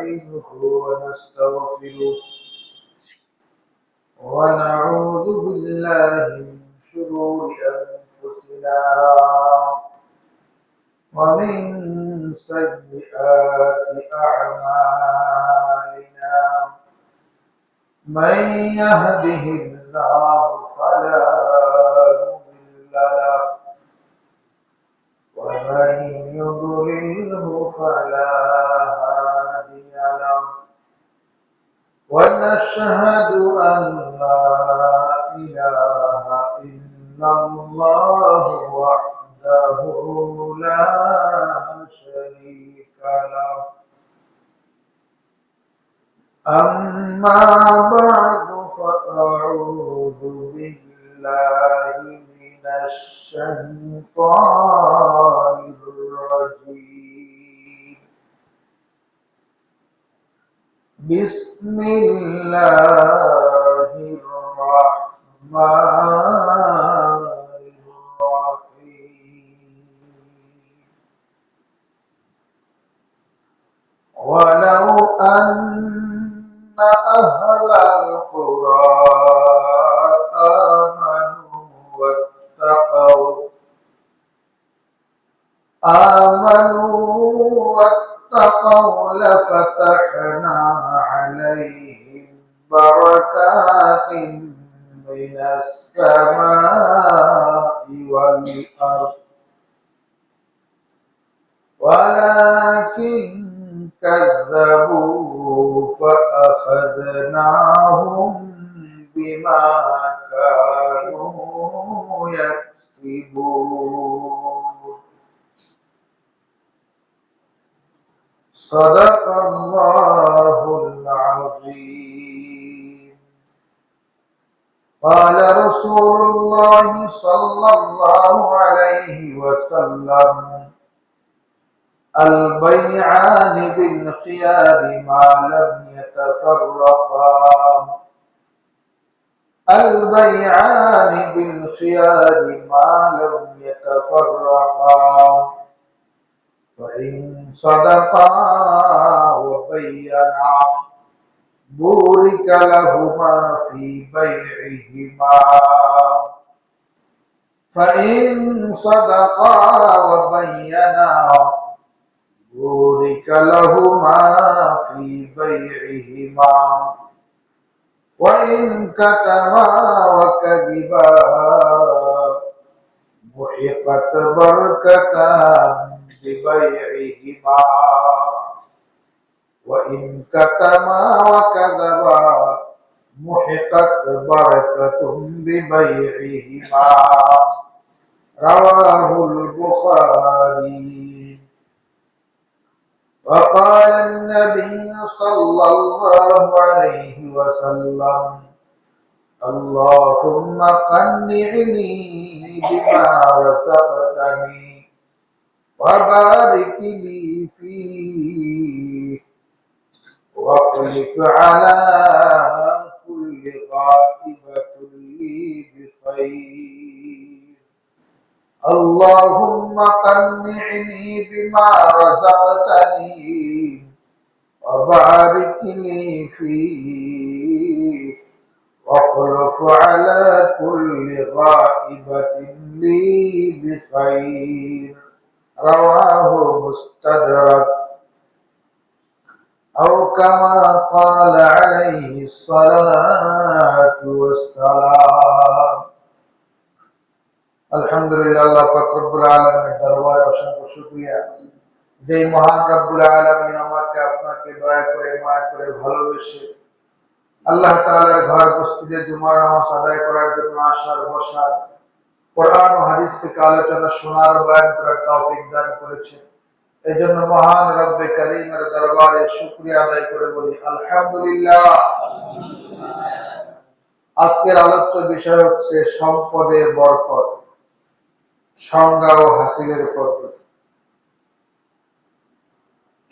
ونستعينه ونستغفره ونعوذ بالله من شرور أنفسنا ومن سيئات أعمالنا من يهده الله فلا مضل له ومن يضلله فلا هادي له ونشهد أن لا إله إلا الله وحده لا شريك له أما بعد فأعوذ بالله من الشيطان الرجيم بسم الله الرحمن الرحيم ولو أن أهل القرى آمنوا واتقوا لفتحنا عليهم بركات من السماء والأرض ولكن كذبوا فأخذناهم بما كانوا يكسبون صدق الله العظيم قال رسول الله صلى الله عليه وسلم البيعان بالخيار ما لم يتفرقا البيعان بالخيار ما لم يتفرقا فإن صدقا وبينا بورك لهما في بيعهما فإن صدقا وبينا بورك لهما في بيعهما وإن كتما وكذبا محقت بركتان ببيعهما وإن كتما وكذبا محقت بركة ببيعهما رواه البخاري وقال النبي صلى الله عليه وسلم اللهم قنعني بما رزقتني وبارك لي فيه واخلف على كل غائبة لي بخير اللهم قنعني بما رزقتني وبارك لي فيه واخلف على كل غائبة لي بخير رواه مستدرك أو كما قال عليه الصلاة والسلام আলহামদুলিল্লাহ আল্লাহ পাক রব্বুল আলামিনের দরবারে অসংখ্য শুকরিয়া যে মহান রব্বুল আলামিন আমাকে আপনাকে দয়া করে মায়া করে ভালোবেসে আল্লাহ তাআলার ঘর মসজিদে জুমার নামাজ আদায় করার জন্য আসার বসার কোরআন ও হাদিস থেকে আলোচনা শোনার বয়ান করার তৌফিক দান করেছেন এজন্য মহান রব্বে কারীমের দরবারে শুকরিয়া আদায় করে বলি আলহামদুলিল্লাহ আজকের আলোচ্য বিষয় হচ্ছে সম্পদের বরকত সংজ্ঞা ও হাসিলের পদ্ধতি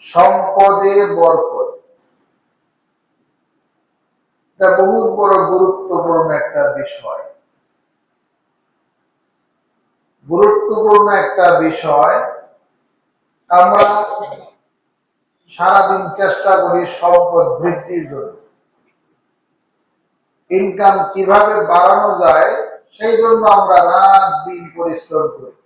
সম্পদে বরকত এটা বহুত বড় গুরুত্বপূর্ণ একটা বিষয় আমরা সারাদিন চেষ্টা করি সম্পদ বৃদ্ধির জন্য, ইনকাম কিভাবে বাড়ানো যায় সেই জন্য আমরা রাত দিন পরিশ্রম করি।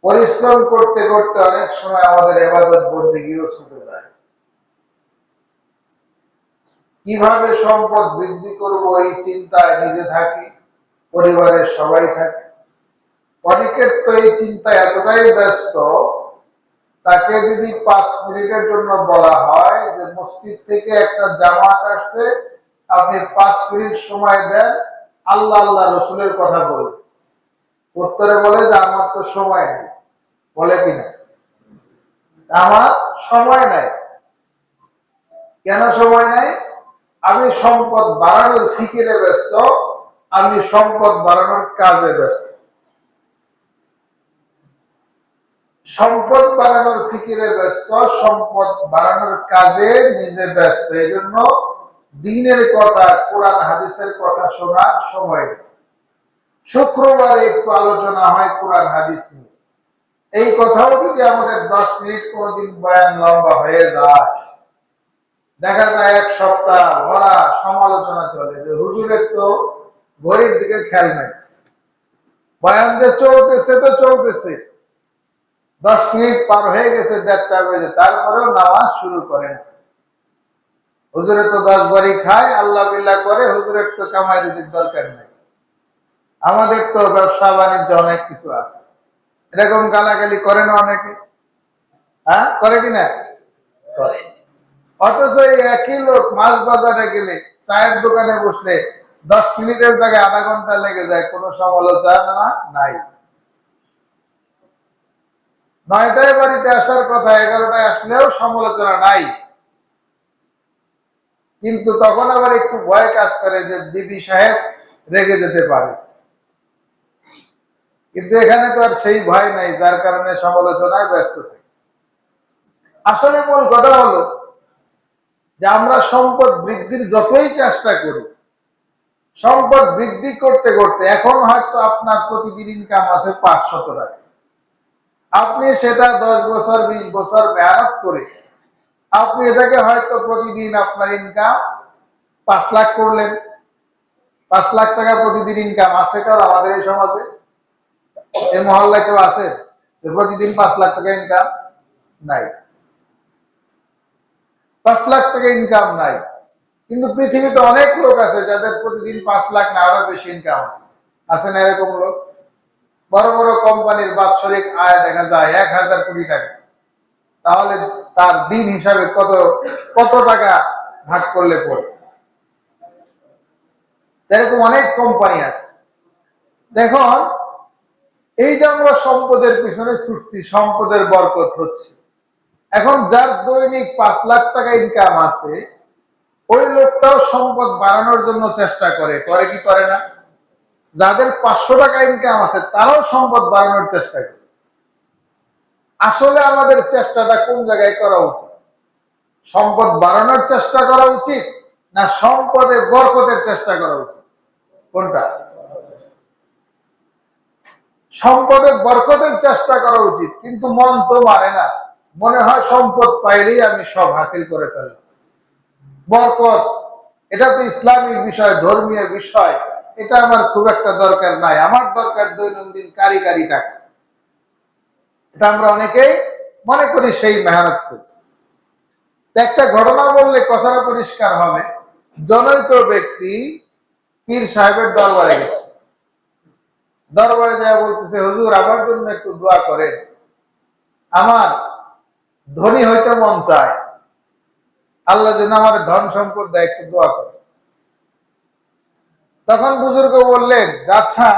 পরিশ্রম করতে করতে অনেক সময় আমাদের ইবাদত বন্দেগীও ছুটে যায়। কিভাবে সম্পদ বৃদ্ধি করব এই চিন্তায় নিজে থাকি, পরিবারের সবাই থাকে। অনেকের তো এই চিন্তায় এতটাই ব্যস্ত, তাকে যদি 5 মিনিটের জন্য বলা হয় যে মসজিদ থেকে একটা জামাত আসছে, আপনি 5 মিনিট সময় দেন, আল্লাহ আল্লাহ রসুলের কথা বলে, উত্তরে বলে যে আমার তো সময় নেই। বলে কিনা? আমার সময় নাই। কেন সময় নাই? আমি সম্পদ বাড়ানোর ফিকিরে ব্যস্ত, আমি সম্পদ বাড়ানোর কাজে ব্যস্ত। সম্পদ বাড়ানোর ফিকিরে ব্যস্ত, সম্পদ বাড়ানোর কাজে নিজে ব্যস্ত। এই জন্য দিনের কথা, কোরআন হাদিসের কথা শোনার সময়। শুক্রবারে একটু আলোচনা হয় কোরআন হাদিস নিয়ে। এই কথাও যদি আমাদের 10 মিনিট কোনদিন বয়ান লম্বা হয়ে যায়, দেখা যায় 1 সপ্তাহ ভরা সমালোচনা চলে যে হুজুরের তো ঘড়ির দিকে খেয়াল নাই, বয়ান যে চলতেছে তো চলতেছে, 10 মিনিট পার হয়ে গেছে, 1:30 বাজে, তারপরেও নামাজ শুরু করেন। হুজুরে তো 10 বারই খায়, আল্লাহ বিল্লাহ করে, হুজুরের তো কামাই রুজির দরকার নাই, আমাদের তো ব্যবসা বাণিজ্য অনেক কিছু আছে। এরকম গালাগালি করে না অনেকে? হ্যাঁ, করে কিনা? করে। অথচ এই একই লোক মাছ বাজারে গেলে, চায়ের দোকানে বসলে 10 মিনিটের জায়গায় আধা ঘন্টা লেগে যায়, কোনো সমালোচনা নাই। 9টায় বাড়িতে আসার কথা, 11টায় আসলেও সমালোচনা নাই। কিন্তু তখন আবার একটু ভয় কাজ করে যে বিবি সাহেব রেগে যেতে পারে। কিন্তু এখানে তো আর সেই ভয় নাই, যার কারণে সমালোচনায় ব্যস্ত থাকে। আসলে মূল কথা হলো যে আমরা সম্পদ বৃদ্ধির যতই চেষ্টা করি, সম্পদ বৃদ্ধি করতে করতে এখন হয়তো আপনার প্রতিদিন ইনকাম আছে 500 টাকা, আপনি সেটা 10 বছর 20 বছর মেহনত করে আপনি এটাকে হয়তো প্রতিদিন আপনার ইনকাম 5 লাখ করলেন। 5 লাখ টাকা প্রতিদিন ইনকাম আছে কারো আমাদের এই সমাজে? এই মহল্লায় কেউ আছে যে প্রতিদিন 5 লাখ টাকা ইনকাম? নাই। 5 লাখ টাকা ইনকাম নাই। কিন্তু পৃথিবীতে অনেক লোক আছে যাদের প্রতিদিন 5 লাখ না আরো বেশি ইনকাম আছে। আছে না এরকম লোক? বড় বড় কোম্পানির বাৎসরিক আয় দেখা যায় 1000 কোটি টাকা। তাহলে তার দিন হিসাবে কত কত টাকা ভাগ করলে পড়ে? এরকম অনেক কোম্পানি আছে। দেখুন, এই যে আমরা সম্পদের পিছনে ছুটছি, সম্পদের বরকত হচ্ছে, এখন যার দৈনিক 5 লাখ টাকা ইনকাম আছে, ওই লোকটাও সম্পদ বাড়ানোর জন্য চেষ্টা করে, করে কি করে না? যাদের 500 টাকা ইনকাম আছে তারাও সম্পদ বাড়ানোর চেষ্টা করে। আসলে আমাদের চেষ্টাটা কোন জায়গায় করা উচিত? সম্পদ বাড়ানোর চেষ্টা করা উচিত না সম্পদের বরকতের চেষ্টা করা উচিত? কোনটা? সম্পদের বরকতের চেষ্টা করা উচিত, কিন্তু মন তো মানে না। মনে হয় সম্পদ পাইলেই আমি সব হাসিল করে ফেললাম। বরকত এটা তো ইসলামিক বিষয়, ধর্মীয় বিষয়, এটা আমার খুব একটা দরকার নাই, আমার দরকার দৈনন্দিন কারি কারি টাকা। এটা আমরা অনেকেই মনে করি সেই মেহনত করি। একটা ঘটনা বললে কথাটা পরিষ্কার হবে। জনৈক ব্যক্তি পীর সাহেবের দরবারে গেছে। দরবারে যায় বলতেছে, হুজুর আমার জন্য একটু দোয়া করেন, আমার ধনী হইতে মন চায়, আল্লাহ যেন আমার ধন সম্পদ দেয়, একটু দোয়া করে। তখন বুজুর্গ বললেন, আচ্ছা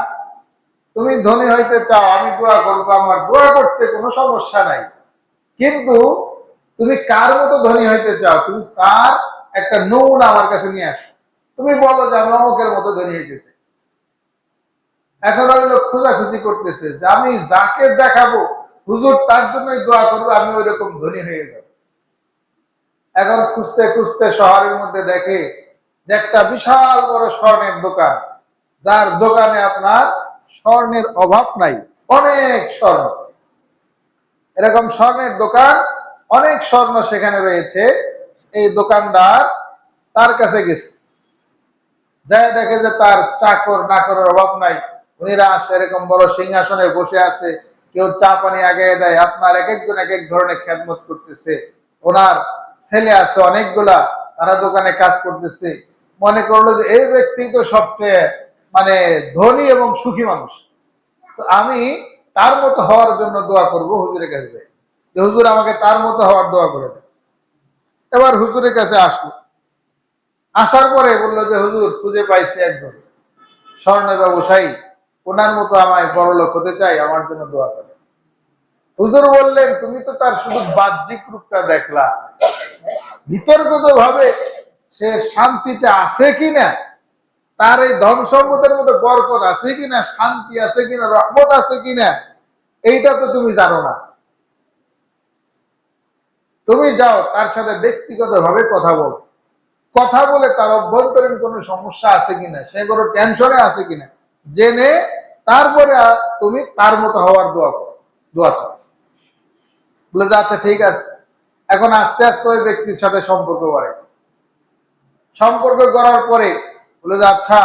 তুমি ধনী হইতে চাও, আমি দোয়া করবো, আমার দোয়া করতে কোনো সমস্যা নাই, কিন্তু তুমি কার মতো ধনী হইতে চাও, তুমি তার একটা নমুনা আমার কাছে নিয়ে আসো। তুমি বলো যে আমি অমুকের মতো ধনী হইতে চাই। এখন ওই লোক খোঁজাখুঁজি করতেছে যে আমি যাকে দেখাবো হুজুর তার জন্যই দোয়া করবো, আমি ওই রকম ধনী হয়ে যাব। এখন খুঁজতে খুঁজতে শহরের মধ্যে দেখে যে একটা বিশাল বড় স্বর্ণের দোকান, যার দোকানে আপনার স্বর্ণের অভাব নাই, অনেক স্বর্ণ। এরকম স্বর্ণের দোকান অনেক স্বর্ণ সেখানে রয়েছে। এই দোকানদার তার কাছে গেছে, যায় দেখে যে তার চাকর নাকরের অভাব নাই, উনিরা সেরকম বড় সিংহাসনে বসে আছে, কেউ চা পানি আগে দেয়, আপনার এক একজন এক এক ধরনের খেদমত করতেছে। ওনার ছেলে আছে অনেকগুলা, তারা দোকানে কাজ করতেছে। মনে করলো যে এই ব্যক্তি তো সবচেয়ে মানে ধনী এবং সুখী মানুষ, তো আমি তার মতো হওয়ার জন্য দোয়া করব, হুজুরের কাছে যাই যে হুজুর আমাকে তার মতো হওয়ার দোয়া করে দেন। এবার হুজুরের কাছে আসলো, আসার পরে বললো যে হুজুর খুঁজে পাইছি একজন স্বর্ণ ব্যবসায়ী, ওনার মতো আমায় বড়লোক হতে চাই, আমার জন্য দোয়া করে। হুজুর বললেন তুমি তো তার শুধু বাহ্যিক রূপটা দেখলা, বিতর্কত ভাবে সে শান্তিতে আছে কিনা, তার এই ধন সম্পদের মধ্যে বরকত আছে কিনা, শান্তি আছে কিনা, রহমত আছে কিনা, এইটা তো তুমি জানো না। তুমি যাও তার সাথে ব্যক্তিগত ভাবে কথা বলো, কথা বলে তার অভ্যন্তরীণ কোন সমস্যা আছে কিনা, সে কোনো টেনশনে আছে কিনা জেনে তারপরে তুমি তার মতো হওয়ার দোয়া করো, দোয়া চাও। বলে যে আচ্ছা ঠিক আছে। এখন আস্তে আস্তে ওই ব্যক্তির সাথে সম্পর্ক বাড়াইছে। সম্পর্ক করার পরে বলে যে আচ্ছা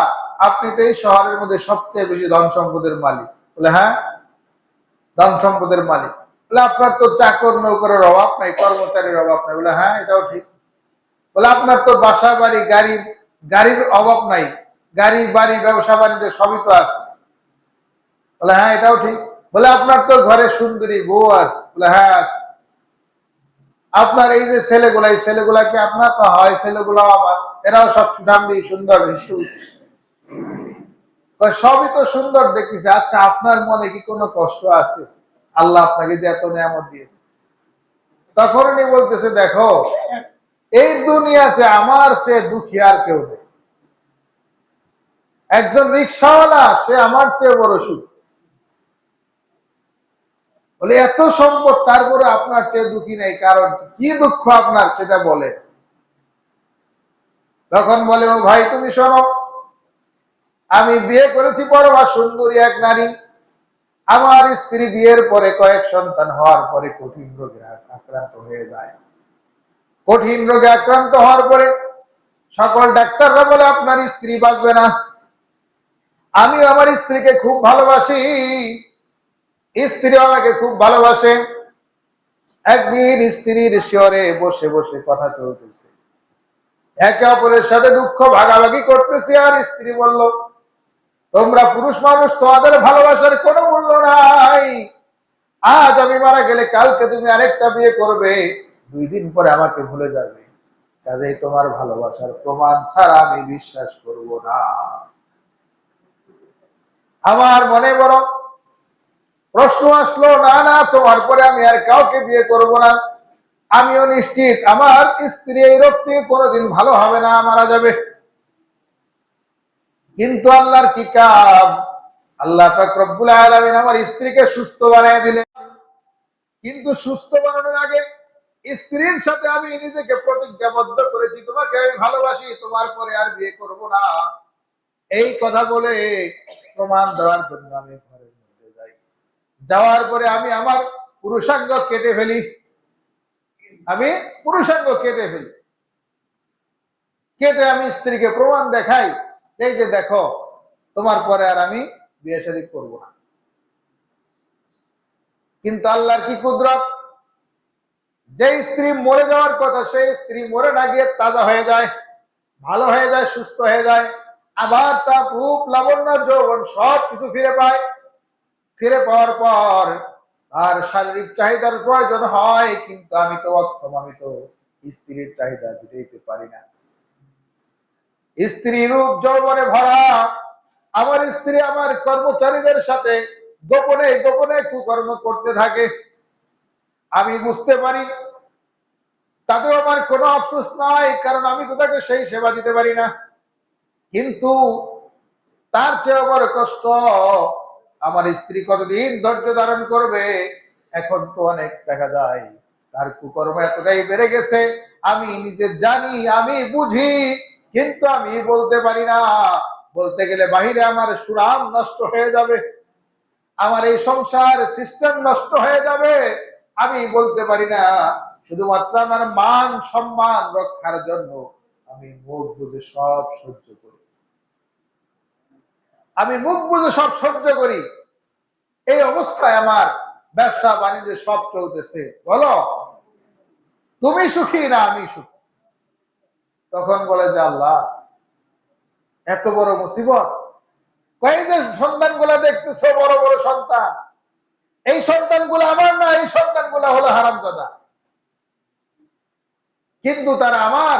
আপনি তো এই শহরের মধ্যে সবচেয়ে বেশি ধন সম্পদের মালিক। বলে হ্যাঁ, ধন সম্পদের মালিক। বলে আপনার তো চাকর নৌকরের অভাব নাই, কর্মচারীর অভাব নাই। বলে হ্যাঁ এটাও ঠিক। বলে আপনার তো বাসা বাড়ি গাড়ির অভাব নাই, গাড়ি বাড়ি ব্যবসা বাণিজ্য সবই তো আছে। বলে হ্যাঁ এটাও ঠিক। বলে আপনার তো ঘরে সুন্দরী বউ আছে। বলে হ্যাঁ আছে। আপনার এই যে ছেলেগুলা, এই ছেলেগুলা কি আপনার? তো হয়, ছেলেগুলাও আমার, এরাও সব সুঠামদি সুন্দর সবই তো সুন্দর দেখতেছে। আচ্ছা আপনার মনে কি কোনো কষ্ট আছে? আল্লাহ আপনাকে যে এত নিয়ামত দিয়েছে। তখন উনি বলতেছে দেখো এই দুনিয়াতে আমার চেয়ে দুঃখী আর কেউ নেই। একজন রিক্সাওয়ালা সে আমার চেয়ে বড় সুখ। বলে এত সম্পদ তারপরে আপনার চেয়ে দুঃখী নেই, কারণ কি দুঃখ আপনার সেটা বলে। তখন বলে ও ভাই তুমি শোনো, আমি বিয়ে করেছি পরমা সুন্দরী এক নারী। আমার স্ত্রী বিয়ের পরে কয়েক সন্তান হওয়ার পরে কঠিন রোগে আক্রান্ত হয়ে যায়। কঠিন রোগে আক্রান্ত হওয়ার পরে সকল ডাক্তাররা বলে আপনার স্ত্রী বাঁচবে না। আমি আমার স্ত্রীকে খুব ভালোবাসি, স্ত্রী আমাকে খুব ভালোবাসে। একদিন স্ত্রীর শিয়রে বসে বসে কথা চলতেছে, একে অপরের সাথে দুঃখ ভাগাভাগি করতেছে। আর স্ত্রী বলল তোমরা পুরুষ মানুষ, তোমাদের ভালোবাসার কোনো মূল্য নাই। আজ আমি মারা গেলে কালকে তুমি আরেকটা বিয়ে করবে, 2 দিন পরে আমাকে ভুলে যাবে। কাজেই তোমার ভালোবাসার প্রমাণ ছাড়া আমি বিশ্বাস করব না। আমার মনে বড় প্রশ্ন আসলো, না না তোমার পরে আমি আর কাউকে বিয়ে করব না। আমিও নিশ্চিত আমার স্ত্রী এই রোগ থেকে কোনোদিন ভালো হবে না, মারা যাবে। কিন্তু আল্লাহর কি কাম, আল্লাহ পাক রব্বুল আলামিন আমার স্ত্রীকে সুস্থ বানিয়ে দিলেন। কিন্তু সুস্থ বানানোর আগে স্ত্রীর সাথে আমি নিজেকে প্রতিজ্ঞাবদ্ধ করেছি তোমাকে আমি ভালোবাসি, তোমার পরে আর বিয়ে করব না। এই কথা বলে প্রমাণ দেওয়ার জন্য আমি ঘরের মধ্যে যাই। যাওয়ার পরে আমি আমার পুরুষাঙ্গ কেটে ফেলি, আমি পুরুষাঙ্গ কেটে ফেলি। কেটে আমি স্ত্রীকে প্রমাণ দেখাই, এই যে দেখো তোমার পরে আর আমি বিয়ে শাদী করব না। কিন্তু আল্লাহর কি কুদরত, যে স্ত্রী মরে যাওয়ার কথা সেই স্ত্রী মরে না গিয়ে তাজা হয়ে যায়, ভালো হয়ে যায়, সুস্থ হয়ে যায়। আবার তার রূপ লাবণ্য যৌবন সব কিছু ফিরে পায়। ফিরে পাওয়ার পর আর শারীরিক চাহিদার প্রয়োজন হয়, কিন্তু আমি তো অক্ষম, আমি তো স্ত্রীর চাহিদা দিতে পারি না। স্ত্রী রূপ যৌবনে ভরা, আমার স্ত্রী আমার কর্মচারীদের সাথে গোপনে গোপনে কুকর্ম করতে থাকে। আমি বুঝতে পারি, তাতেও আমার কোনো আফসোস নাই, কারণ আমি তো তাকে সেই সেবা দিতে পারি না। কিন্তু তার চেয়ে বড় কষ্ট, আমার স্ত্রী কতদিন ধৈর্য ধারণ করবে। এখন তো অনেক দেখা যায় তার কুকর্ম এতটাই বেড়ে গেছে, আমি নিজে জানি, আমি বুঝি, কিন্তু আমি বলতে পারি না। বলতে গেলে বাহিরে আমার সুনাম নষ্ট হয়ে যাবে, আমার এই সংসার সিস্টেম নষ্ট হয়ে যাবে, আমি বলতে পারি না। শুধুমাত্র আমার মান সম্মান রক্ষার জন্য আমি মুখ বুঝে সব সহ্য করি। আমি মুখ বুঝে সব সহ্য করি। এই অবস্থায় আমার ব্যবসা বাণিজ্য সব চলতেছে, বলো তুমি সুখী না আমি সুখী? তখন বলে যে আল্লাহ, এত বড় মুসিবত, কই যে সন্তানগুলা দেখতেছো বড় বড় সন্তান, এই সন্তানগুলো আমার না, এই সন্তানগুলো হলো হারামজাদা, কিন্তু তারা আমার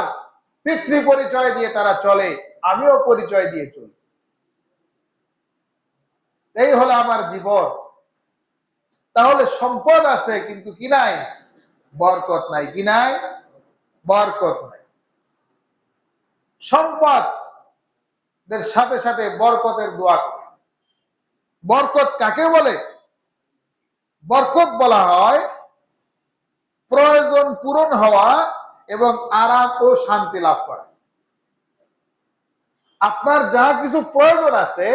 পিতৃ পরিচয় দিয়ে তারা চলে, আমিও পরিচয় দিয়ে চলি। এই হলো আমার জীবন। তাহলে সম্পদ আছে কিন্তু কি নাই? বরকত নাই। কি নাই? বরকত নাই। সম্পদের সাথে সাথে বরকতের দোয়া করে। বরকত কাকে বলে? বরকত বলা হয় প্রয়োজন পূরণ হওয়া এবং আরাম ও শান্তি লাভ করা। আপনার যা কিছু প্রয়োজন আছে,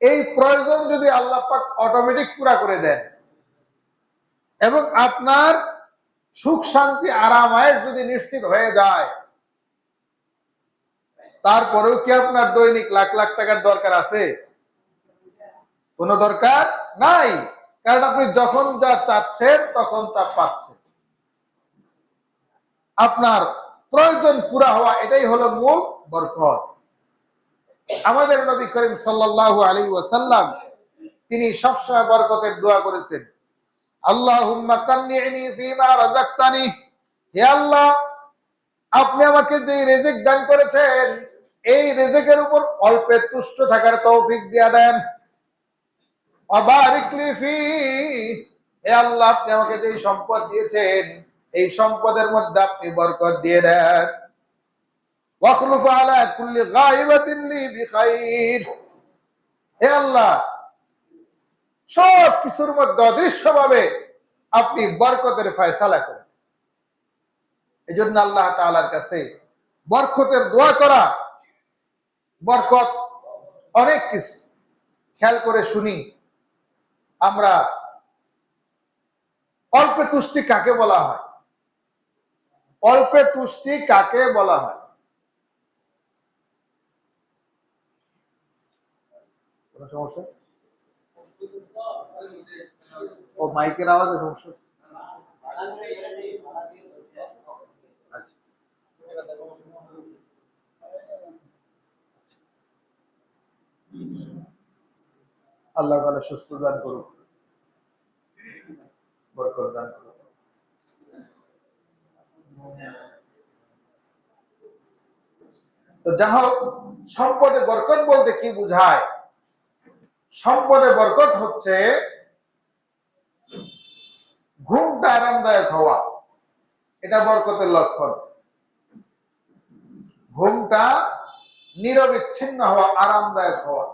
এই প্রয়োজন যদি আল্লাহ পাক অটোমেটিক পুরা করে দেন এবং আপনার সুখ শান্তি আরাম আয়েশ যদি নিশ্চিত হয়ে যায়, তারপরেও কি আপনার দৈনিক লাখ লাখ টাকার দরকার আছে? কোনো দরকার নাই, কারণ আপনি যখন যা চাচ্ছেন তখন তা পাচ্ছেন। আপনার প্রয়োজন পুরা হওয়া, এটাই হলো মূল বরকত। আমাদের নবী করিম সাল্লাল্লাহু আলাইহি ওয়াসাল্লাম তিনি সবসময় বরকতের দোয়া করেছেন। আল্লাহুম্মা কান্নি'নি ফীমা রাযাকতানি, হে আল্লাহ, আপনি আমাকে যে রিজিক দান করেছেন, এই রিজিকের উপর অল্পে তুষ্ট থাকার তৌফিক দিয়া দেন। ওয়া বারিক লি ফী, হে আল্লাহ, আপনি আমাকে যে সম্পদ দিয়েছেন, এই সম্পদের মধ্যে আপনি বরকত দিয়ে দেন। ওয়াখলুফ আলা কুল্লি গায়বাতিন লি বিখাইর, হে আল্লাহ, সব কিছুর মধ্যে অদৃশ্যভাবে আপনি বরকতের ফয়সালা করেন। এই জন্য আল্লাহ তাআলার কাছে বরকতের দোয়া করা। বরকত অনেক কিছু, খেয়াল করে শুনি আমরা। অল্পে তুষ্টি কাকে বলা হয়? অল্পে তুষ্টি কাকে বলা হয়? কোনো সমস্যা? ও মাইকের আওয়াজে সমস্যা। আচ্ছা, আল্লাহ তাআলা সুস্থ দান করুক, বরকত দান করুক। তো যা হোক, সম্পদে বরকত বলতে কি বোঝায়? সম্পদে বরকত হচ্ছে ঘুমটা আরামদায়ক হওয়া, এটা বরকতের লক্ষণ। ঘুমটা নিরবিচ্ছিন্ন হওয়া, আরামদায়ক হওয়া।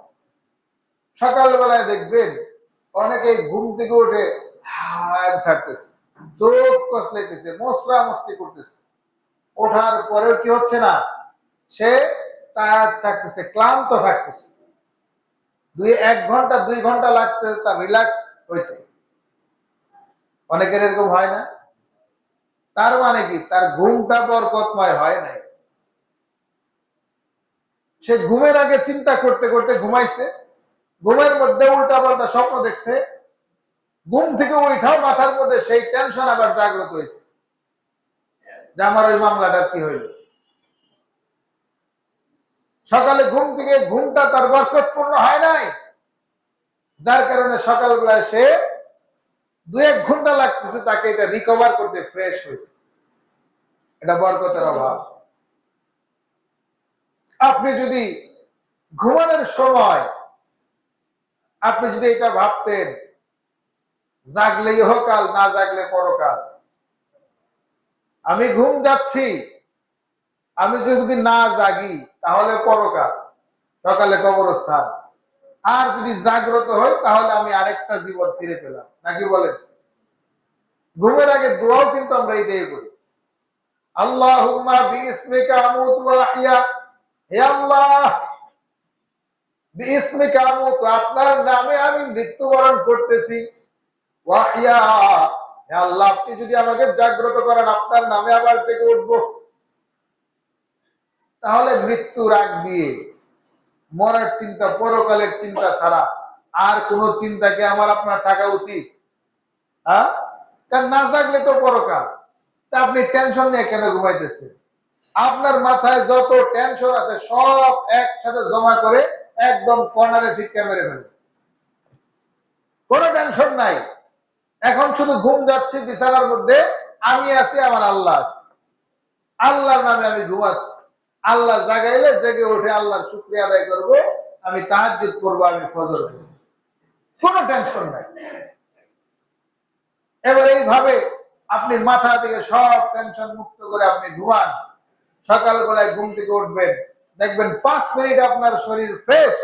সকালবেলায় দেখবেন অনেকেই ঘুম থেকে উঠে হায় ছাড়তেছে, চোখ কসলাইতেছে, মশরা মস্তি করতেছে, ওঠার পরেও কি হচ্ছে না? সে টায়ার্ড থাকতেছে, ক্লান্ত থাকতেছে। 1 ঘন্টা 2 ঘন্টা লাগতেছে তার রিল্যাক্স হইতে। অনেকের এরকম হয় না? তার মানে কি? তার ঘুমটা বরকতময় হয় নাই। সে ঘুমের আগে চিন্তা করতে করতে ঘুমাইছে, ঘুমের মধ্যে উল্টা পাল্টা স্বপ্ন দেখছে, ঘুম থেকে ওইটাও মাথার মধ্যে সেই টেনশন আবার জাগ্রত হয়েছে যে আমার ওই মামলাটার কি হইল। সকালে ঘুম থেকে ঘুমটা তার বরকতপূর্ণ হয় নাই, যার কারণে সকালবেলায় সে 2-1 ঘন্টা লাগতেছে তাকে এটা রিকভার করতে, ফ্রেশ হইতে। এটা বরকতের অভাব। আপনি যদি ঘুমানোর সময় আপনি যদি এটা ভাবতেন জাগলে ইহকাল, না জাগলে পরকাল, আমি ঘুম যাচ্ছি, আমি যদি না জাগি তাহলে পরকাল, সকালে কবরস্থান, আর যদি জাগ্রত হই তাহলে আমি আরেকটা জীবন ফিরে পেলাম, নাকি বলেন? ঘুমের আগে দোয়াও কিন্তু আমরা এটাই করি, আল্লাহুম্মা বিইসমিকা আমুতু ওয়া আহইয়া, হে আল্লাহ, বিইসমিকা আমুতু, আপনার নামে আমি মৃত্যুবরণ করতেছি, ওয়া আহইয়া, হে আল্লাহ, আপনি যদি আমাকে জাগ্রত করেন, আপনার নামে আবার থেকে উঠবো, তাহলে মৃত্যুর আগ দিয়ে মরার চিন্তা, পরকালের চিন্তা ছাড়া আর কোন চিন্তা কি আমার আপনার থাকা উচিত? হ্যাঁ, কারণ না জাগলে তো পরকাল। তা আপনি টেনশন নিয়ে কেন ঘুমাইতেছেন? আপনার মাথায় যত টেনশন আছে সব একসাথে জমা করে একদম কর্নারে ফিক্কা মেরে ফেলেন। কোনো টেনশন নাই। এখন শুধু ঘুম যাচ্ছি বিছানার মধ্যে, আমি আছি, আমার আল্লাহ আছে, আল্লাহর নামে আমি ঘুমাচ্ছি। আল্লাহ জাগাইলে জেগে উঠে আল্লাহর শুকরিয়া আদায় করবো, আমি তাহাজ্জুদ করবো, আমি ফজর করবো, কোনো টেনশন নাই। এবার এইভাবে আপনি মাথা থেকে সব টেনশন মুক্ত করে আপনি ঘুমান। সকালবেলায় ঘুম থেকে উঠবেন, দেখবেন 5 মিনিট আপনার শরীর ফ্রেশ,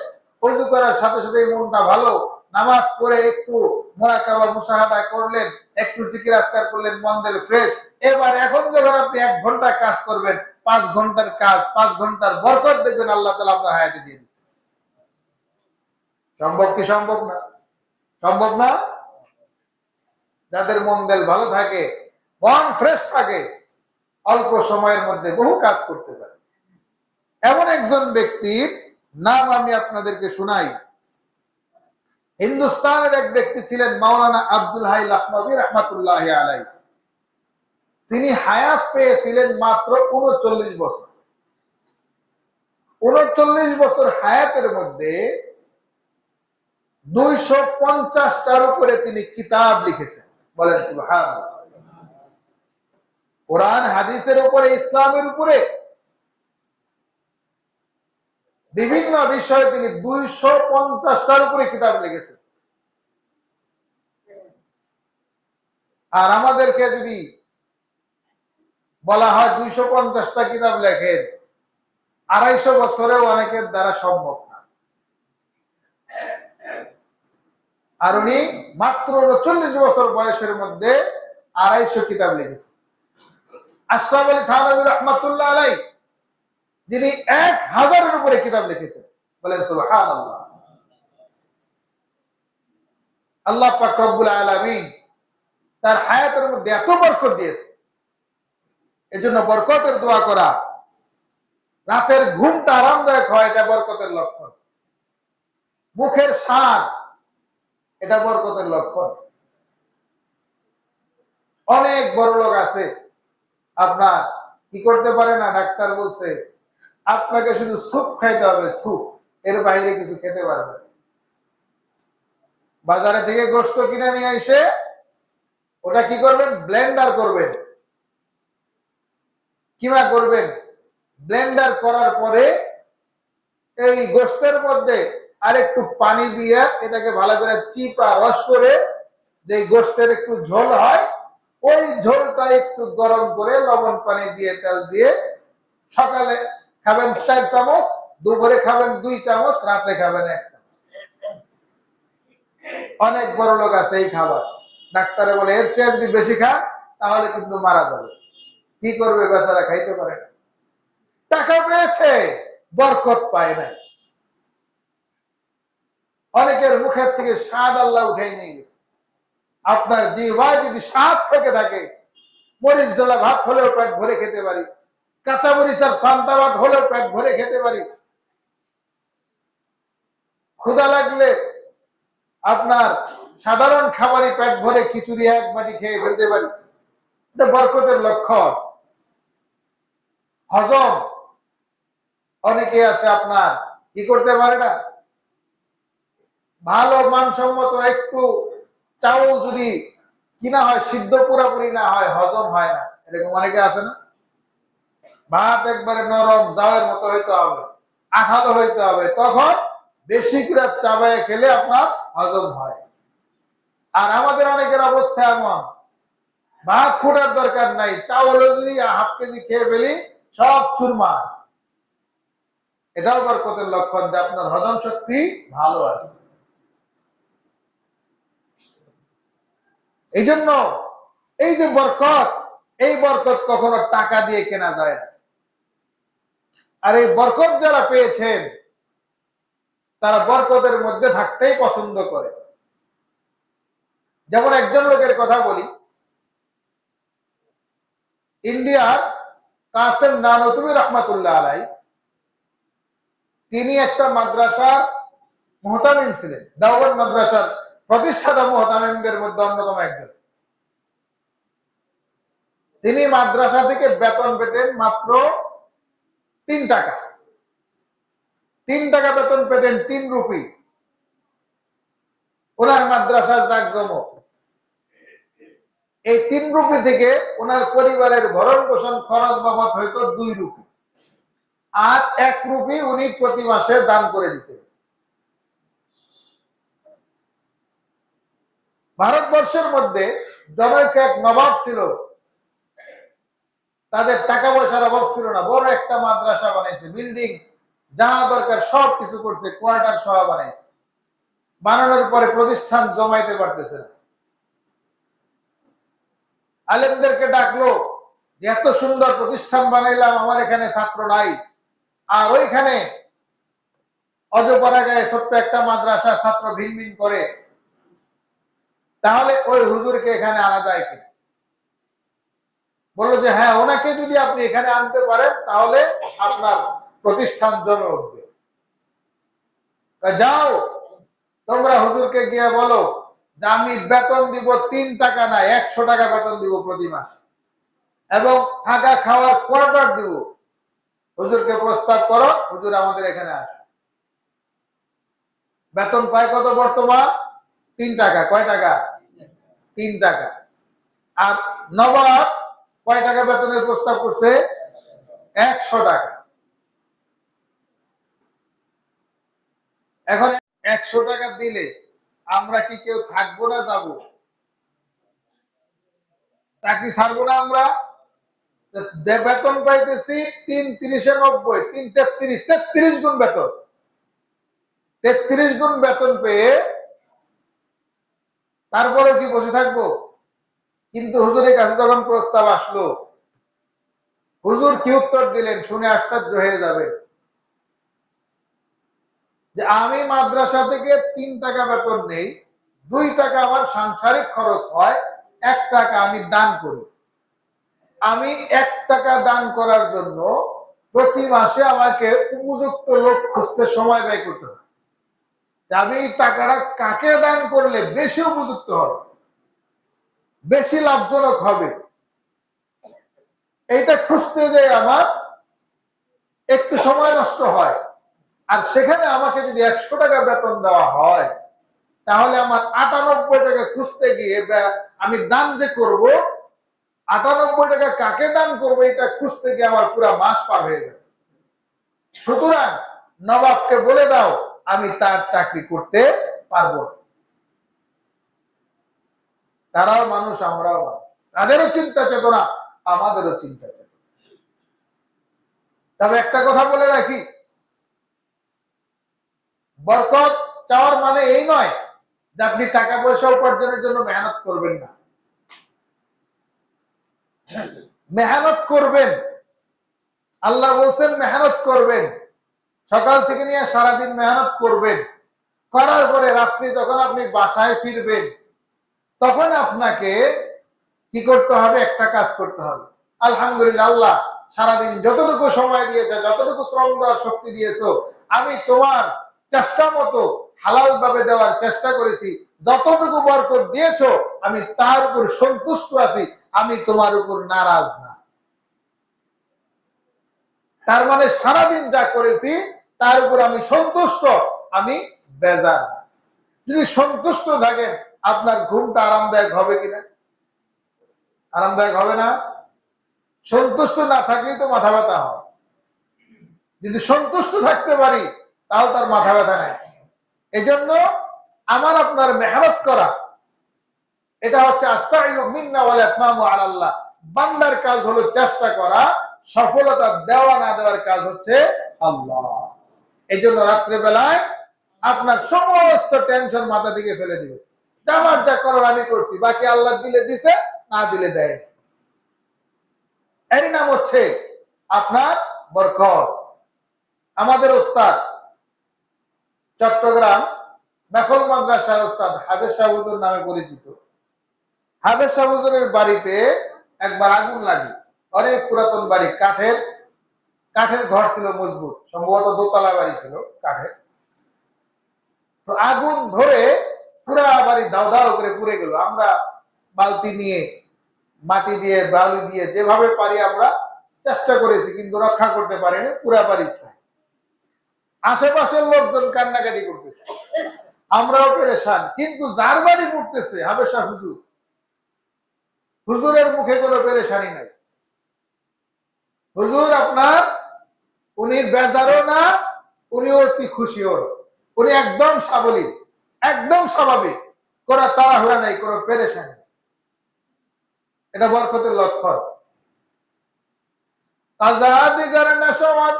ওযু করার সাথে সাথে মনটা ভালো, নামাজ পড়ে একটু মুরাকাবা মুশাহাদা করলেন, একটু জিকির আজকার করলেন, মন দিল ফ্রেশ। এবার এখন যখন আপনি 1 ঘন্টা কাজ করবেন, 5 ঘন্টার কাজ, 5 ঘন্টার বরকত দেখবেন আল্লাহ তাআলা আপনার হায়াতে দিয়ে দিয়েছে। সম্ভব কি সম্ভব না? সম্ভব না? যাদের মন দিল ভালো থাকে, মন ফ্রেশ থাকে, অল্প সময়ের মধ্যে বহু কাজ করতে পারে। এমন একজন ব্যক্তির নাম আমি আপনাদেরকে শোনাই। হিন্দুস্তানের এক ব্যক্তি ছিলেন মাওলানা আব্দুল হাই লখনবী রহমাতুল্লাহি আলাইহি। তিনি হায়াত পেয়েছিলেন মাত্র 39 বছর। 39 বছর হায়াতের মধ্যে 250টার উপরে তিনি কিতাব লিখেছেন। বলেন সুবহানাল্লাহ। কোরআন হাদিসের উপরে, ইসলামের উপরে বিভিন্ন বিষয়ে তিনি 250টার উপরে কিতাব লিখেছেন। আর আমাদেরকে যদি বলা হয় 250টা কিতাব লেখেন, 250 বছরেও অনেকের দ্বারা সম্ভব না। আর উনি মাত্র 39 বছর বয়সের মধ্যে 250 কিতাব লিখেছেন। আশরাফ আলী থানভী রহমাতুল্লাহ আলাইহি, যিনি 1000-এর উপরে কিতাব লিখেছেন। বলেন সুবহানাল্লাহ। আল্লাহ পাক রব্বুল আলামিন তার হায়াতের মধ্যে এত বরকত দিয়েছে। এজন্য বরকতের দোয়া করা, রাতের ঘুমটা আরামদায়ক হয়, এটা বরকতের লক্ষণ। মুখের স্বাদ, এটা বরকতের লক্ষণ। অনেক বড় লোক আছে, আপনার কি করতে পারে না, ডাক্তার বলছে আপনাকে শুধু স্যুপ খাইতে হবে, স্যুপ, এর বাইরে কিছু খেতে পারবে না। বাজারে থেকে গোশত কিনে নিয়ে এসে ওটা কি করবেন, ব্লেন্ডার করবেন। কিমা করবেন, ব্লেন্ডার করার পরে এই গোশতের মধ্যে আরেকটু পানি দিয়ে এটাকে ভালো করে চিপা রস করে, যে গোশতের একটু ঝোল হয়, ওই ঝোলটা একটু গরম করে লবণ পানি দিয়ে তেল দিয়ে সকালে খাবেন 4 চামচ, দুপুরে খাবেন 2 চামচ, রাতে খাবেন 1 চামচ। অনেক বড় লোক আছে এই খাবার, ডাক্তারে বলে এর চেয়ে যদি বেশি খান তাহলে কিন্তু মারা যাবে। কি করবে বেচারা, খাইতে পারে না। টাকা পেয়েছে, বরকত পায় নাই। অনেকের মুখের থেকে স্বাদ আল্লাহ উঠাই নিয়ে গেছে। আপনার জিহ্বায় যদি স্বাদ থেকে থাকে, মরিচ ডলা ভাত হলেও পেট ভরে খেতে পারি, কাঁচা মরিচ আর পান্তা ভাত হলেও পেট ভরে খেতে পারি। ক্ষুধা লাগলে আপনার সাধারণ খাবারই পেট ভরে খিচুড়ি 1 বাটি খেয়ে ফেলতে পারি। এটা বরকতের লক্ষণ। হজম, অনেকে আছে আপনার কি করতে পারে না, ভালো মানসম্মত একটু চাউল যদি কিনা হয়, সিদ্ধ পুরাপুরি না হয়, হজম হয় না। এরকম অনেকে আছে না? ভাত একবারে নরম জাওয়ের মতো হইতে হবে, আঠালো হইতে হবে, তখন বেশি করে চাবায় খেলে আপনার হজম হয়। আর আমাদের অনেকের অবস্থা এমন, ভাত ফুটার দরকার নাই, চাউল যদি 1/2 কেজি খেয়ে ফেলি সব চুরমার। এটাও বরকতের লক্ষণ যে আপনার হজম শক্তি ভালো আছে। এই জন্য এই যে বরকত, এই বরকত কখনো টাকা দিয়ে কেনা যায় না। আর এই বরকত যারা পেয়েছেন তারা বরকতের মধ্যে থাকতেই পছন্দ করে। যেমন একজন লোকের কথা বলি, ইন্ডিয়ার কাসেম নানতুবি রহমাতুল্লাহ আলাই, তিনি একটা মাদ্রাসার মুহতামিম ছিলেন, দেওবন্দ মাদ্রাসার প্রতিষ্ঠাতা মুহতামিমদের মধ্যে অন্যতম একজন। তিনি মাদ্রাসা থেকে বেতন পেতেন মাত্র 3 টাকা। 3 টাকা বেতন পেতেন, 3 রুপি। ওনার মাদ্রাসার জাকজমক। এই 3 রুপি থেকে ওনার পরিবারের ভরণ পোষণ খরচ বাবদ হয়তো 2 রুপি, আর 1 রুপি উনি প্রতি মাসে দান করে দিতেন। ভারতবর্ষের মধ্যে জনৈক এক নবাব ছিল, তাদের টাকা পয়সার অভাব ছিল না, বড় একটা মাদ্রাসা বানাইছে, বিল্ডিং যা দরকার সব কিছু করছে, কোয়ার্টার সহ বানাইছে। বানানোর পরে প্রতিষ্ঠান জমাইতে পারতেছে না। আলেমদেরকে ডাকলো যে এত সুন্দর প্রতিষ্ঠান বানাইলাম, আমার এখানে ছাত্র নাই, আর ওইখানে অজপাড়া গায়ে ছোট্ট একটা মাদ্রাসা, ছাত্র ভিনভিন করে, তাহলে ওই হুজুরকে এখানে আনা যায় কি? বললো যে হ্যাঁ, ওনাকে যদি আপনি এখানে আনতে পারেন তাহলে আপনার প্রতিষ্ঠান জমে উঠবে। যাও তোমরা হুজুরকে গিয়ে বলো যে আমি বেতন দিব 3 টাকা না, 100 টাকা বেতন দিব প্রতি মাসে, এবং থাকা খাওয়ার কোয়ার্টার দিব। হুজুরকে প্রস্তাব করো, হুজুর আমাদের এখানে আসে। বেতন পায় কত বর্তমান? 3 টাকা। কয় টাকা? 3 টাকা। আর নবাব কয় টাকা বেতনের প্রস্তাব করছে? 100 টাকা। এখন 100 টাকা দিলে আমরা কি কেউ থাকবো না যাবো? চাকরি ছাড়বো না আমরা? বেতন পাইতেছি 3 × 90, 3 33, 33 গুণ বেতন। 33 গুণ বেতন পেয়ে তারপরে কি বসে থাকবো? কিন্তু হুজুরের কাছে যখন প্রস্তাব আসলো, হুজুর কি উত্তর দিলেন শুনে আশ্চর্য হয়ে যাবে, যে আমি মাদ্রাসা থেকে 3 টাকা বেতন নেই, 2 টাকা আমার সাংসারিক খরচ হয়, 1 টাকা আমি দান করি। আমি 1 টাকা দান করার জন্য প্রতি মাসে আমাকে উপযুক্ত লোক খুঁজতে সময় ব্যয় করতে হয়। আমি এই টাকাটা কাকে দান করলে বেশি উপযুক্ত হবে, বেশি লাভজনক হবে, এইটা খুঁজতে যে আমার একটু সময় নষ্ট হয়। আর সেখানে আমাকে যদি 100 টাকা বেতন দেওয়া হয়, তাহলে আমার 98 টাকা খুঁজতে গিয়ে আমি দান যে করব, 98 টাকা কাকে দান করবো এটা খুঁজতে গিয়ে আমার পুরো মাস পার হয়ে যাবে। সুতরাং নবাবকে বলে দাও আমি তার চাকরি করতে পারবো না। তারাও মানুষ, আমরাও মানুষ, তাদেরও চিন্তা চেতনা, আমাদেরও চিন্তা চেতনা। তবে একটা কথা বলে রাখি, বরকত চাওয়ার মানে এই নয় যে আপনি টাকা পয়সা উপার্জনের জন্য মেহনত করবেন না। মেহনত করবেন, আল্লাহ বলছেন মেহনত করবেন, সকাল থেকে নিয়ে সারাদিন মেহনত করবেন, করার পরে রাত্রি যখন আপনি বাসায় ফিরবেন, তখন আপনাকে কি করতে হবে? একটা কাজ করতে হবে, আলহামদুলিল্লাহ আল্লাহ সারাদিন যতটুকু সময় দিয়েছে, যতটুকু শ্রম দেওয়ার শক্তি দিয়েছো, আমি তোমার চেষ্টা মতো হালাল ভাবে দেওয়ার চেষ্টা করেছি, যতটুকু বরকত দিয়েছো আমি তার উপর সন্তুষ্ট আছি, আমি তোমার উপর নারাজ না। তার মানে সারাদিন যা করেছি তার উপর আমি সন্তুষ্ট, আমি বেজার না। যদি সন্তুষ্ট থাকেন, আপনার ঘুমটা আরামদায়ক হবে কিনা? আরামদায়ক হবে না? সন্তুষ্ট না থাকলেই তো মাথা ব্যথা হয়। যদি সন্তুষ্ট থাকতে পারি তাহলে তার মাথা ব্যথা নাই। এজন্য আমার আপনার মেহনত করা, এটা হচ্ছে আস-সা'য়ু মিন্না ওয়াল ইতমামু আলাল্লাহ। বান্দার কাজ হলো চেষ্টা করা, সফলতা দেওয়া না দেওয়ার কাজ হচ্ছে আল্লাহ। এজন্য রাত্রে বেলায় আপনার সমস্ত টেনশন মাথা থেকে ফেলে দিবে, আমার যা করার আমি করছি, বাকি আল্লাহ দিলে দিছে, না দিলে দেয়। এরই নাম হচ্ছে আপনার বরকত। আমাদের ওস্তাদ চট্টগ্রাম মেখল মাদ্রাসার ওস্তাদ হাফেজ শাহ হুজুর নামে পরিচিত, হাফেজ শাহ হুজুরের বাড়িতে একবার আগুন লাগে, অনেক পুরাতন বাড়ি, কাঠের কাঠের ঘর ছিল মজবুত, সম্ভবত দোতলা বাড়ি ছিল কাঠের। তো আগুন ধরে পুরা বাড়ি দাও দাও করে পুড়ে গেল। আমরা বালতি নিয়ে, মাটি দিয়ে, বালু দিয়ে যেভাবে পারি আমরা চেষ্টা করেছি, কিন্তু রক্ষা করতে পারিনি, পুরা বাড়ি ছাই। আশেপাশের লোকজন কান্নাকাটি করতেছে, আমরাও পেরেশান। কিন্তু যার বাড়ি পড়তেছে হাবেশা হুজুর, হুজুরের মুখে কোনো পেরেশানি নাই। হুজুর আপনার, উনি বেজারও না, উনি অতি খুশিও না, উনি একদম সাবলীল, একদম স্বাভাবিক, কোনো তাড়াহুড়া নাই, কোনো পেরেশানি। এটা বরকতের লক্ষণ। তাজাদিগর নশওয়াত,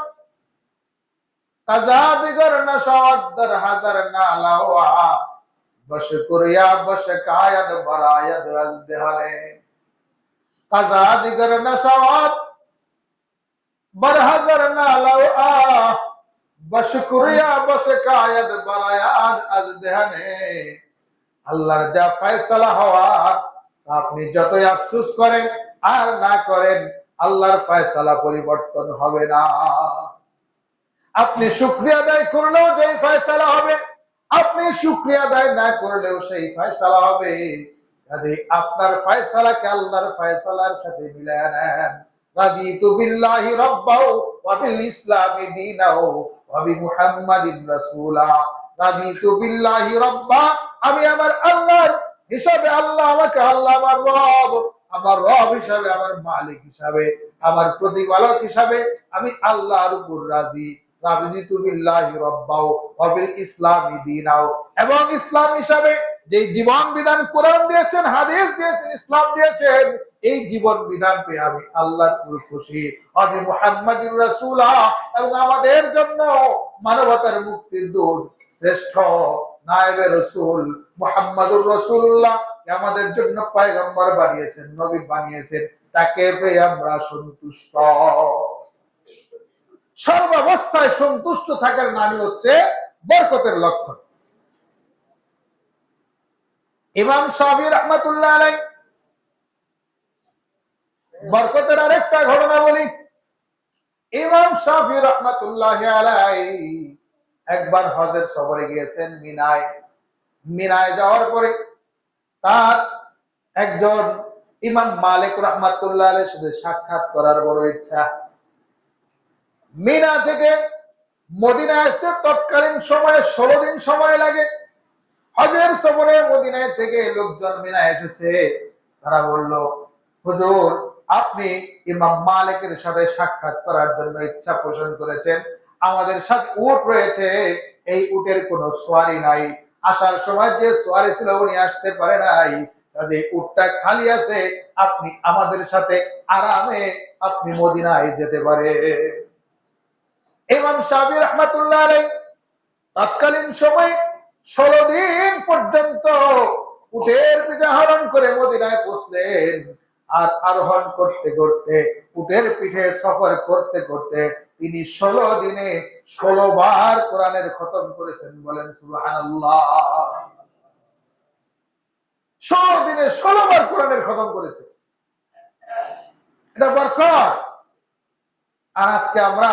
তাজাদিগর নশওয়াত দর হাজার নালাওয়া, বশকুরিয়া বশকায়াত বরায়াত আজদেহানে। তাজাদিগর নশওয়াত বরহাজার নালাওয়া, বশকুরিয়া বশকায়াত বরায়াত আজদেহানে। আল্লাহর যা ফয়সালা হওয়ার, আপনি যতই আফসোস করেন আর না করেন, আল্লাহর ফয়সালা পরিবর্তন হবে না। আপনি শুকরিয়া আদায় করলেও যেই ফয়সালা হবে, আপনি শুকরিয়া আদায় না করলেও সেই ফয়সালা হবে। কাজে আপনার ফয়সালাকে আল্লাহর ফয়সালার সাথে মিলায়া নেন। রাদিতু বিল্লাহি রাব্বাও ওয়া বিল ইসলামি দীনাও ওয়া বিমুহাম্মাদিন রাসূলা। রাদিতু বিল্লাহি রাব্বা, আমি আমার আল্লাহর হিসাবে, আল্লাহ আমাকে, আল্লাহ আমার রব, আমার রব হিসাবে, আমার মালিক হিসাবে, আমার প্রতিপালক হিসাবে আমি আল্লাহর উপর রাজি। রাদিতু বিল্লাহি রাব্বাও ওয়া বিল ইসলামি দীনাও, এবং ইসলাম হিসাবে যে জীবন বিধান কোরআন দিয়েছেন, হাদিস দিয়েছেন, ইসলাম দিয়েছেন, এই জীবন বিধান পেয়ে আমি আল্লাহর পুর খুশি। আমি মুহাম্মাদুর রাসূলা, এবং আমাদের জন্য মানবতার মুক্তির দূত শ্রেষ্ঠ নায়েবে রাসূল মুহাম্মাদুর রাসূলুল্লাহ আমাদের জন্য পয়গম্বর বানিয়েছেন, নবী বানিয়েছেন, তাকে পেয়ে আমরা সন্তুষ্ট। সর্বাবস্থায় সন্তুষ্ট থাকার নামই হচ্ছে বরকতের লক্ষণ। ইমাম শাফি রাহমাতুল্লাহ আলাইহি, বরকতের আরেকটা ঘটনা বলি। ইমাম শাফি রাহমাতুল্লাহ আলাইহি একবার হজের সফরে গিয়েছেন মিনায়। মিনায় যাওয়ার পরে তার একজন ইমাম মালিক রাহমাতুল্লাহ আলাইহির সাথে সাক্ষাৎ করার বড় ইচ্ছা। মিনা থেকে মদিনায় আসতে তৎকালীন সময়ে 16 দিন সময় লাগে। হজের সফরে মদিনায় থেকে লোকজন মিনায় এসেছে। তারা বলল, হুজুর আপনি ইমাম মালিকের সাথে সাক্ষাৎ করার জন্য ইচ্ছা পোষণ করেছেন, আমাদের সাথে উট রয়েছে, এই উটের কোনো সওয়ারি নাই, আসার সময় যে সওয়ারি ছিল উনি আসতে পারে নাই, কাজে উটটা খালি আছে, আপনি আমাদের সাথে আরামে আপনি মদিনায় যেতে পারে। ইমাম শাফি রাহমাতুল্লাহ আলাইহি তৎকালীন সময় 16 দিন পর্যন্ত উটের পিঠে আরোহণ করে মদিনায় পৌঁছলেন। আর আরোহণ করতে করতে, উটের পিঠে সফর করতে করতে তিনি 16 দিনে 16 বার কোরআনের খতম করেছেন। বলেন সুবহানাল্লাহ। 16 দিনে 16 বার কোরআনের খতম করেছে, এটা বরকত। আর আজকে আমরা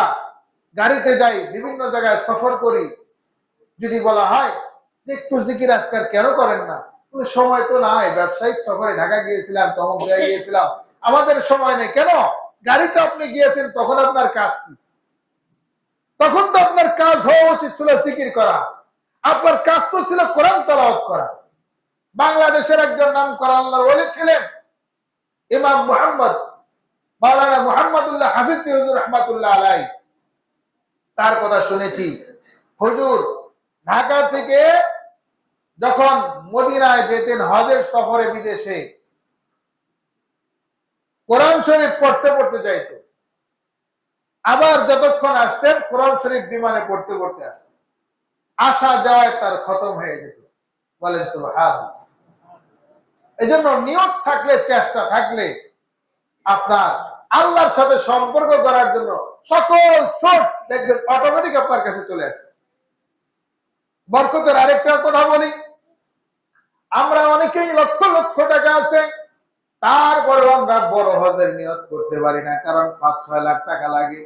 গাড়িতে যাই, বিভিন্ন জায়গায় সফর করি, যদি বলা হয় যে একটু জিকির আজকার কেন করেন না, সময় তো নাই, ব্যবসায়িক সফরে ঢাকা গিয়েছিলাম, তমক জায়গায় গিয়েছিলাম, আমাদের সময় নেই। কেন? গাড়িতে আপনি গিয়েছেন, তখন আপনার কাজ কি? তখন তো আপনার কাজ হওয়া উচিত ছিল জিকির করা, আপনার কাজ তো ছিল কোরআন তেলাওয়াত করা। বাংলাদেশের একজন নাম করা আল্লাহর ওলি ছিলেন ইমাম মুহাম্মদ, মাওলানা মুহাম্মদুল্লাহ হাফিজ হুজুর রাহমাতুল্লাহ আলাইহি। তার কথা শুনেছি, হুজুর ঢাকা থেকে যখন মদিনায় যেতেন হজের সফরে বিদেশে, কোরআন শরীফ পড়তে পড়তে যাইত, আবার যতক্ষণ আসতেন কোরআন শরীফ বিমানে পড়তে পড়তে আসতেন, আসা যাওয়ায় তার খতম হয়ে যেত। বলেন সুবহানাল্লাহ। এজন্য নিয়ত থাকলে, চেষ্টা থাকলে, আপনার আল্লাহর সাথে সম্পর্ক করার জন্য সকল সোর্স দেখবেন অটোমেটিক আপনার কাছে চলে আসছে। বরকতের আরেকটা কথা বলি, আমরা অনেকেই লক্ষ লক্ষ টাকা আছে, তারপরেও আমরা বড় হজের নিয়ত করতে পারি না, কারণ 5-6 লাখ টাকা লাগে।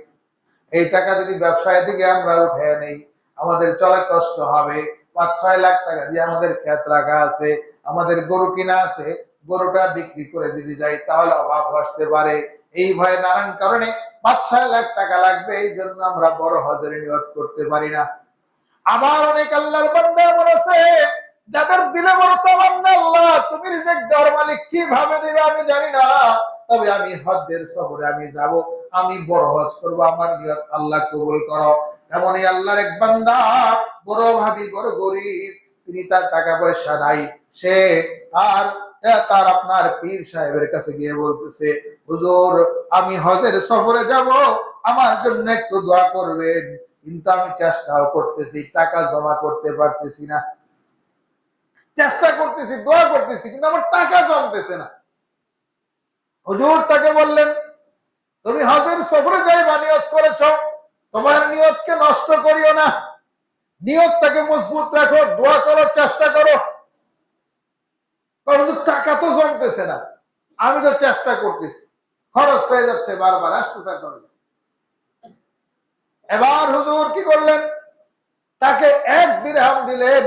এই টাকা যদি ব্যবসায় থেকে আমরা উঠে নেই, আমাদের চলে কষ্ট হবে। 5-6 লাখ টাকা দিয়ে আমাদের ক্ষেত রাখা আছে, আমাদের গরু কিনা আছে, গরুটা বিক্রি করে যদি যাই তাহলে অভাব আসতে পারে। এই ভয়ে নানান কারণে 5-6 লাখ টাকা লাগবে, এই জন্য আমরা বড় হজের নিয়ত করতে পারি না। আবার অনেক আল্লাহর বান্দা এমন আছে যাদের দিলে বড় তামান্না, আল্লাহ তুমি রিজিক দেওয়ার মালিক, কিভাবে দিবে আমি জানি না, তবে আমি হজ্জের সফরে আমি যাব, আমি বড় হজ করব, আমার নিয়ত আল্লাহ কবুল করো। এমনই আল্লাহর এক বান্দা, বড় ভাবি, বড় গরিব, তিনি তার টাকা পয়সা নাই, সে আর তার আপনার পীর সাহেবের কাছে গিয়ে বলতেছে, হুজুর আমি হজের সফরে যাব, আমার জন্য একটু দোয়া করবেন, কিন্তু আমি চেষ্টাও করতেছি, টাকা জমা করতে পারতেছি না। চেষ্টা করতেছি, দোয়া করতেছি, কিন্তু আমার টাকা জমতেছে না। হুজুর তাকে বললেন, তুমি হজের সফরে যাইবা, নিয়ত করেছ, তোমার নিয়তকে নষ্ট করিও না, নিয়তটাকে মজবুত রাখো, দোয়া করো, চেষ্টা করো। কারণ টাকা তো জমতেছে না, আমি তো চেষ্টা করতেছি, খরচ হয়ে যাচ্ছে, বারবার আসতে থাকতে। এবার হুজুর কি করলেন, তাকে 1 দিরহাম দিলেন,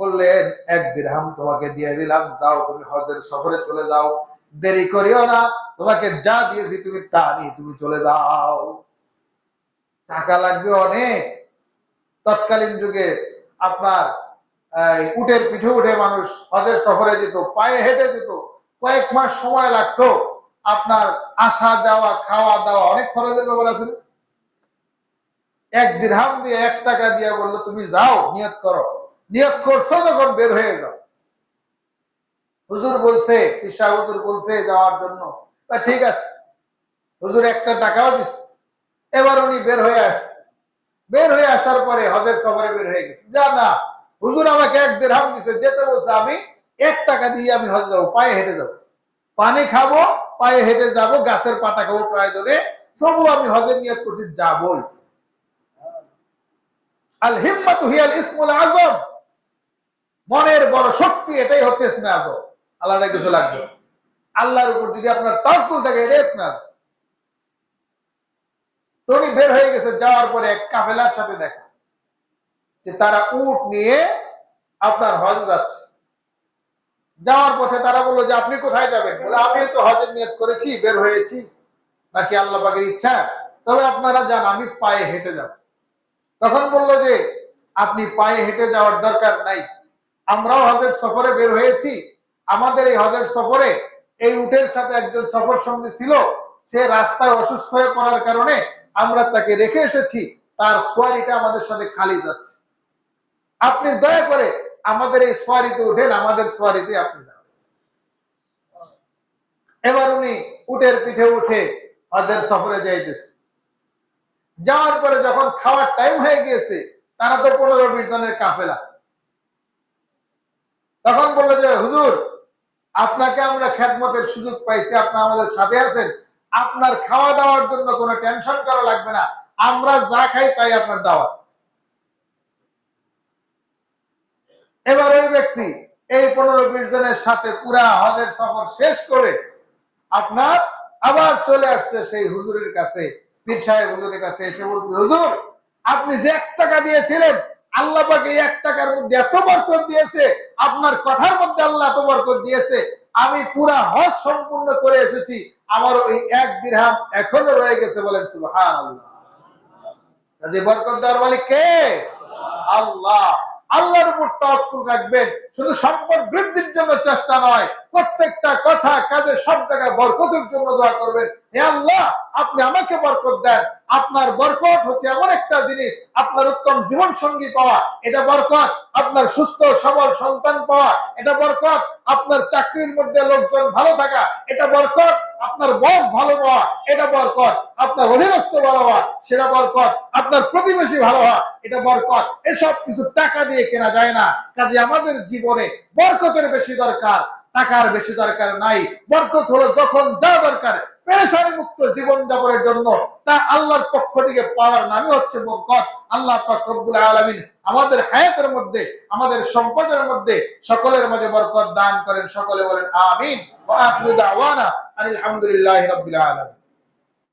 বললেন 1 দিরহাম তোমাকে দিয়ে দিলাম, যাও তুমি হজের সফরে চলে যাও, দেরি করিও না, তোমাকে যা দিয়েছি তুমি তা নিয়ে তুমি চলে যাও। টাকা লাগবে অনেক। তৎকালীন যুগে আপনার উটের পিঠে উঠে মানুষ হজের সফরে যেত, পায়ে হেঁটে যেত, কয়েক মাস সময় লাগতো, আপনার আসা যাওয়া খাওয়া দাওয়া অনেক খরচের ব্যাপার আছে। 1 দিরহাম দিয়ে 1 টাকা দিয়ে বললো তুমি যাও, নিয়ত করো, নিয়ত করছো যখন বের হয়ে যাও। হুজুর বলছে, ঈশা হুজুর বলছে যাওয়ার জন্য, ঠিক আছে। হুজুর 1টা টাকাও দিচ্ছে। এবার উনি বের হয়ে আসছে, বের হয়ে আসার পরে হজের সফরে বের হয়ে গেছে, যা না হুজুর আমাকে 1 দিরহাম দিছে, যেতে বলছে, আমি 1 টাকা দিয়ে আমি হজে যাবো, পায়ে হেঁটে যাবো, পানি খাবো, পায়ে হেঁটে যাবো, গাছের পাতা খাবো প্রয়োজনে, তবু আমি হজের নিয়ত করছি, যাবই। আল হিম্মাতু হিয়াল ইসমুল আযম, মনের বড় শক্তি, এটাই হচ্ছে ইসমে আযম, আলাদা কিছু লাগবে। আল্লাহর উপর যদি আপনার তাওয়াক্কুল থাকে, এটাই ইসমে আযম। তো উনি বের হয়ে গেছে, যাওয়ার পরে এক কাফেলার সাথে দেখা, যে তারা উট নিয়ে আপনার হজে যাচ্ছে। যাওয়ার পথে তারা বললো যে আপনি কোথায় যাবেন? বলে আমি তো হজের নিয়ত করেছি, বের হয়েছি, নাকি আল্লাহ পাকের ইচ্ছা, তবে আপনারা যান, আমি পায়ে হেঁটে যাব। তখন বললো যে আপনি পায়ে হেঁটে যাওয়ার দরকার নাই, আমরাও হজের সফরে বের হয়েছি, আমাদের এই হজের সফরে এই উটের সাথে একজন সফর সঙ্গী ছিল, সে রাস্তায় অসুস্থ হয়ে পড়ার কারণে আমরা তাকে রেখে এসেছি, তার সোয়ারিটা আমাদের সাথে খালি যাচ্ছে, আপনি দয়া করে আমাদের এই সোয়ারিতে উঠেন, আমাদের সোয়ারিতে আপনি যান। এবার উনি উটের পিঠে উঠে হজের সফরে যাইতেছে। যাওয়ার পরে যখন খাওয়ার টাইম হয়ে গিয়েছে, তারা তো 15-20 জনের কাফেলা, তখন বললো যে হুজুর আপনাকে আমরা খেদমতের সুযোগ পাইছি, আপনি আমাদের সাথে আছেন, আপনার খাওয়া দাওয়ার জন্য কোনো টেনশন করা লাগবে না, আমরা যা খাই তাই আপনার দাওয়াত। এবার ওই ব্যক্তি এই 15-20 জনের সাথে পুরা হজের সফর শেষ করে আপনার আবার চলে আসছে সেই হুজুরের কাছে, পীর সাহেব হুজুরের কাছে এসে বলছে, হুজুর আপনি যে 1 টাকা দিয়েছিলেন, আল্লাহ পাক এই 1 টাকার মধ্যে এত বরকত দিয়েছে, আপনার কথার মধ্যে আল্লাহ এত বরকত দিয়েছে, আমি পুরা হজ সম্পূর্ণ করে এসেছি, আমার ওই 1 দিরহাম এখনো রয়ে গেছে, বলেন সুবহানাল্লাহ। যে বরকত দেওয়ার মালিক কে? আল্লাহ। আল্লাহর উপর তাওয়াক্কুল রাখবেন, শুধু সম্পদ বৃদ্ধির জন্য চেষ্টা নয়, প্রত্যেকটা কথা কাজে সব জায়গায় বরকতের জন্য দোয়া করবেন, হে আল্লাহ আপনি আমাকে বরকত দেন। আপনার বরকত হচ্ছে এমন একটা জিনিস, আপনার উত্তম জীবন সঙ্গী পাওয়া এটা বরকত, আপনার সুস্থ সবল সন্তান পাওয়া এটা বরকত, আপনার চাকরির মধ্যে লোকজন ভালো থাকা এটা বরকত, আপনার বস ভালো হওয়া এটা বরকত, আপনার অধীনস্থ ভালো হওয়া সেটা বরকত, আপনার প্রতিবেশী ভালো হওয়া এটা বরকত। এসব কিছু টাকা দিয়ে কেনা যায় না। কাজে আমাদের জীবনে বরকতের বেশি দরকার, টাকার বেশি দরকার নাই। বরকত হলো যখন যা দরকার পেরেশানি মুক্ত জীবন যাপনের জন্য, তা আল্লাহর পক্ষ থেকে পাওয়ার নামই হচ্ছে বরকত। আল্লাহ পাক রব্বুল আলামিন আমাদের হায়াতের মধ্যে, আমাদের সম্পদের মধ্যে সকলের মাঝে বরকত দান করেন। সকলে বলেন আমিন। ওয়া আখিরু দাওয়ানা আলহামদুলিল্লাহি রাব্বিল আলামিন।